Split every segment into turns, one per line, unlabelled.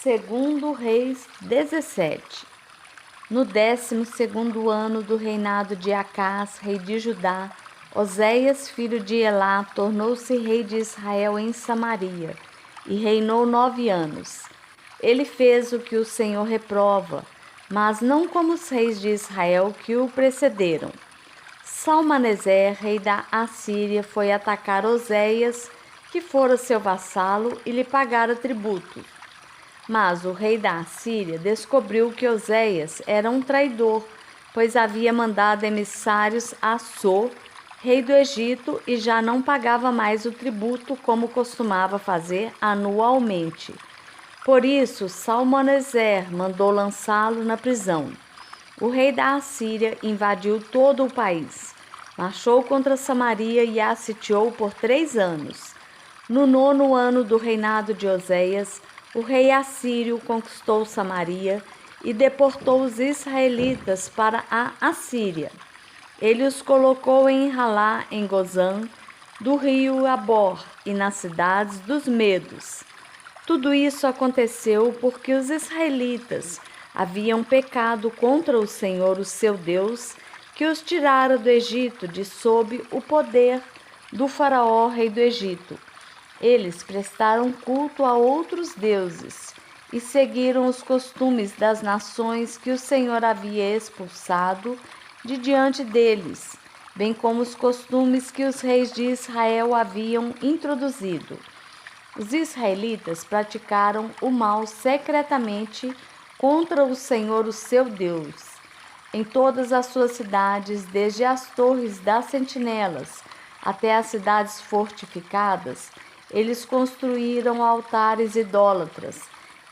2 Reis 17. No 12º ano do reinado de Acás, rei de Judá, Oséias, filho de Elá, tornou-se rei de Israel em Samaria, e reinou 9 anos. Ele fez o que o Senhor reprova, mas não como os reis de Israel que o precederam. Salmaneser, rei da Assíria, foi atacar Oséias, que fora seu vassalo, e lhe pagara tributo. Mas o rei da Assíria descobriu que Oséias era um traidor, pois havia mandado emissários a So, rei do Egito, e já não pagava mais o tributo como costumava fazer anualmente. Por isso, Salmaneser mandou lançá-lo na prisão. O rei da Assíria invadiu todo o país, marchou contra Samaria e a sitiou por 3 anos. No 9º ano do reinado de Oséias, o rei assírio conquistou Samaria e deportou os israelitas para a Assíria. Ele os colocou em Halá, em Gozã, do rio Abor e nas cidades dos Medos. Tudo isso aconteceu porque os israelitas haviam pecado contra o Senhor, o seu Deus, que os tirara do Egito de sob o poder do faraó, rei do Egito. Eles prestaram culto a outros deuses e seguiram os costumes das nações que o Senhor havia expulsado de diante deles, bem como os costumes que os reis de Israel haviam introduzido. Os israelitas praticaram o mal secretamente contra o Senhor, o seu Deus. Em todas as suas cidades, desde as torres das sentinelas até as cidades fortificadas, eles construíram altares idólatras,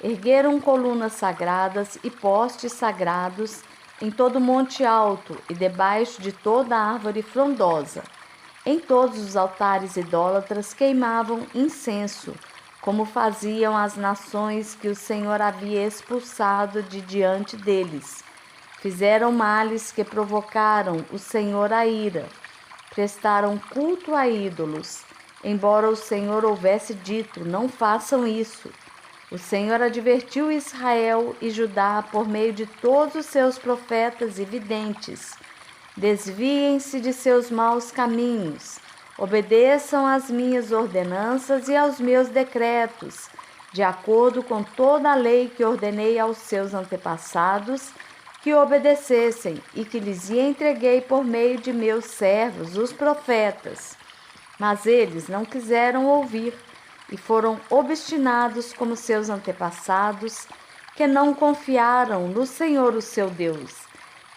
ergueram colunas sagradas e postes sagrados em todo monte alto e debaixo de toda árvore frondosa. Em todos os altares idólatras queimavam incenso, como faziam as nações que o Senhor havia expulsado de diante deles. Fizeram males que provocaram o Senhor a ira. Prestaram culto a ídolos, embora o Senhor houvesse dito: não façam isso. O Senhor advertiu Israel e Judá por meio de todos os seus profetas e videntes. Desviem-se de seus maus caminhos, obedeçam às minhas ordenanças e aos meus decretos, de acordo com toda a lei que ordenei aos seus antepassados que obedecessem e que lhes entreguei por meio de meus servos, os profetas. Mas eles não quiseram ouvir e foram obstinados como seus antepassados, que não confiaram no Senhor, o seu Deus.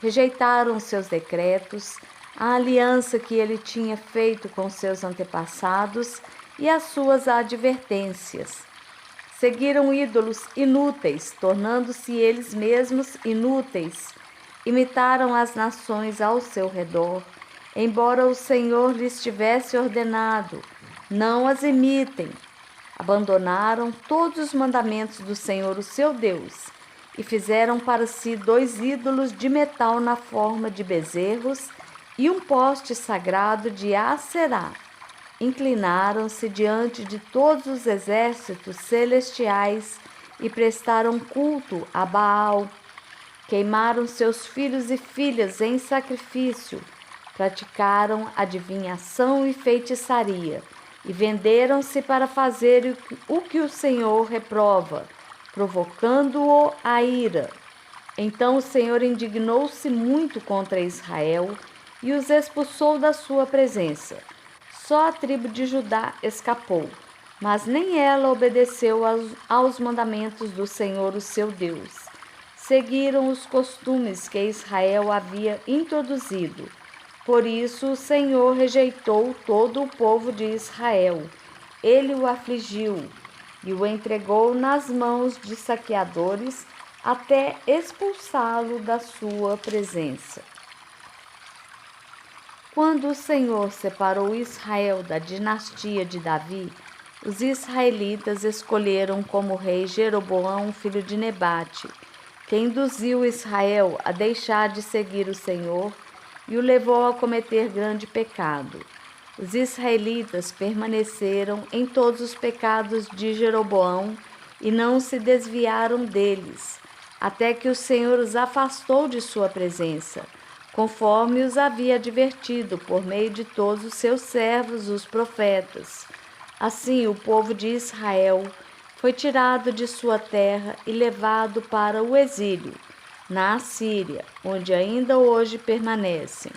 Rejeitaram seus decretos, a aliança que ele tinha feito com seus antepassados e as suas advertências. Seguiram ídolos inúteis, tornando-se eles mesmos inúteis. Imitaram as nações ao seu redor, embora o Senhor lhes tivesse ordenado: não as imitem. Abandonaram todos os mandamentos do Senhor, o seu Deus, e fizeram para si 2 ídolos de metal na forma de bezerros e um poste sagrado de Aserá. Inclinaram-se diante de todos os exércitos celestiais e prestaram culto a Baal. Queimaram seus filhos e filhas em sacrifício, praticaram adivinhação e feitiçaria, e venderam-se para fazer o que o Senhor reprova, provocando-o a ira. Então o Senhor indignou-se muito contra Israel e os expulsou da sua presença. Só a tribo de Judá escapou, mas nem ela obedeceu aos mandamentos do Senhor, o seu Deus. Seguiram os costumes que Israel havia introduzido. Por isso o Senhor rejeitou todo o povo de Israel. Ele o afligiu e o entregou nas mãos de saqueadores até expulsá-lo da sua presença. Quando o Senhor separou Israel da dinastia de Davi, os israelitas escolheram como rei Jeroboão, filho de Nebate, que induziu Israel a deixar de seguir o Senhor e o levou a cometer grande pecado. Os israelitas permaneceram em todos os pecados de Jeroboão e não se desviaram deles, até que o Senhor os afastou de sua presença, conforme os havia advertido por meio de todos os seus servos, os profetas. Assim, o povo de Israel foi tirado de sua terra e levado para o exílio, na Assíria, onde ainda hoje permanecem.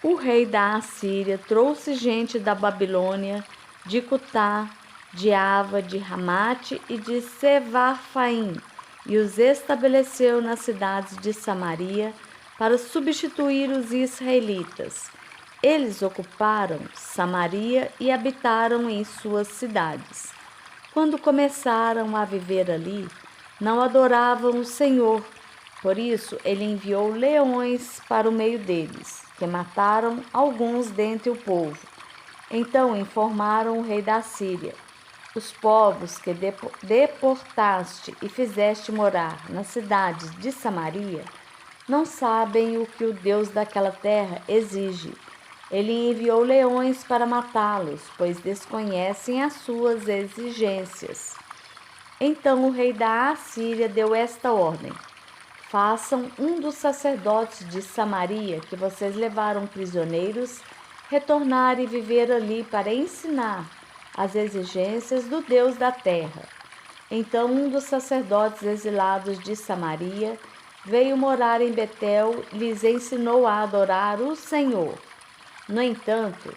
O rei da Assíria trouxe gente da Babilônia, de Cutá, de Ava, de Ramate e de Sevarfaim, e os estabeleceu nas cidades de Samaria para substituir os israelitas. Eles ocuparam Samaria e habitaram em suas cidades. Quando começaram a viver ali, não adoravam o Senhor. Por isso, ele enviou leões para o meio deles, que mataram alguns dentre o povo. Então informaram o rei da Síria: os povos que deportaste e fizeste morar nas cidades de Samaria não sabem o que o Deus daquela terra exige. Ele enviou leões para matá-los, pois desconhecem as suas exigências. Então o rei da Assíria deu esta ordem: façam um dos sacerdotes de Samaria, que vocês levaram prisioneiros, retornar e viver ali para ensinar as exigências do Deus da terra. Então um dos sacerdotes exilados de Samaria veio morar em Betel e lhes ensinou a adorar o Senhor. No entanto,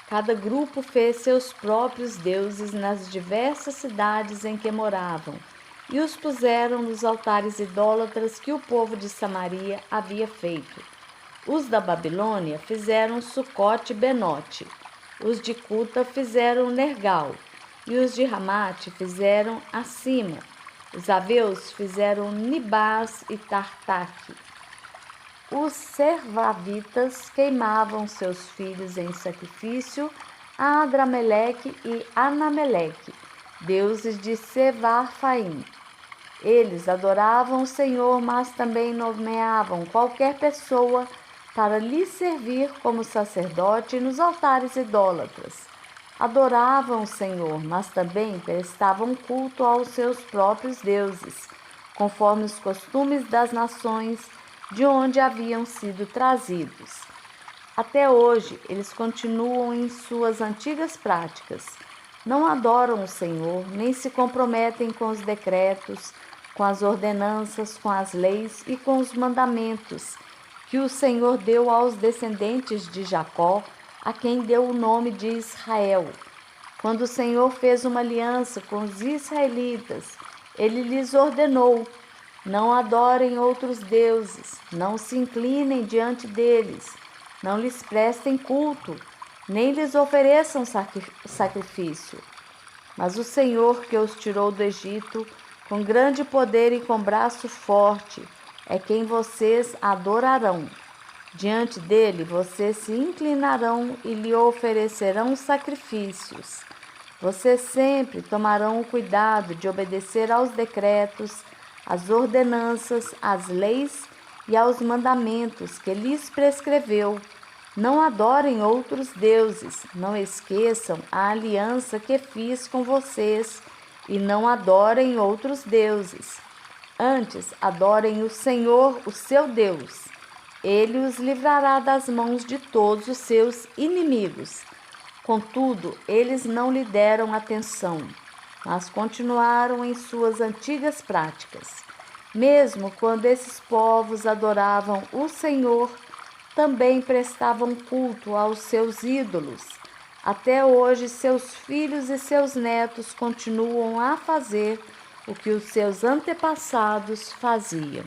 cada grupo fez seus próprios deuses nas diversas cidades em que moravam e os puseram nos altares idólatras que o povo de Samaria havia feito. Os da Babilônia fizeram Sucote e Benote, os de Cuta fizeram Nergal, e os de Ramate fizeram Acima. Os aveus fizeram Nibás e Tartaque. Os servavitas queimavam seus filhos em sacrifício a Adrameleque e Anameleque, deuses de Sevarfaim. Eles adoravam o Senhor, mas também nomeavam qualquer pessoa para lhe servir como sacerdote nos altares idólatras. Adoravam o Senhor, mas também prestavam culto aos seus próprios deuses, conforme os costumes das nações de onde haviam sido trazidos. Até hoje, eles continuam em suas antigas práticas. Não adoram o Senhor, nem se comprometem com os decretos, com as ordenanças, com as leis e com os mandamentos que o Senhor deu aos descendentes de Jacó, a quem deu o nome de Israel. Quando o Senhor fez uma aliança com os israelitas, ele lhes ordenou: não adorem outros deuses, não se inclinem diante deles, não lhes prestem culto, nem lhes ofereçam sacrifício. Mas o Senhor, que os tirou do Egito com grande poder e com braço forte, é quem vocês adorarão. Diante dele vocês se inclinarão e lhe oferecerão sacrifícios. Vocês sempre tomarão o cuidado de obedecer aos decretos, às ordenanças, às leis e aos mandamentos que lhes prescreveu. Não adorem outros deuses, não esqueçam a aliança que fiz com vocês e não adorem outros deuses. Antes, adorem o Senhor, o seu Deus. Ele os livrará das mãos de todos os seus inimigos. Contudo, eles não lhe deram atenção, mas continuaram em suas antigas práticas. Mesmo quando esses povos adoravam o Senhor, também prestavam culto aos seus ídolos. Até hoje, seus filhos e seus netos continuam a fazer o que os seus antepassados faziam.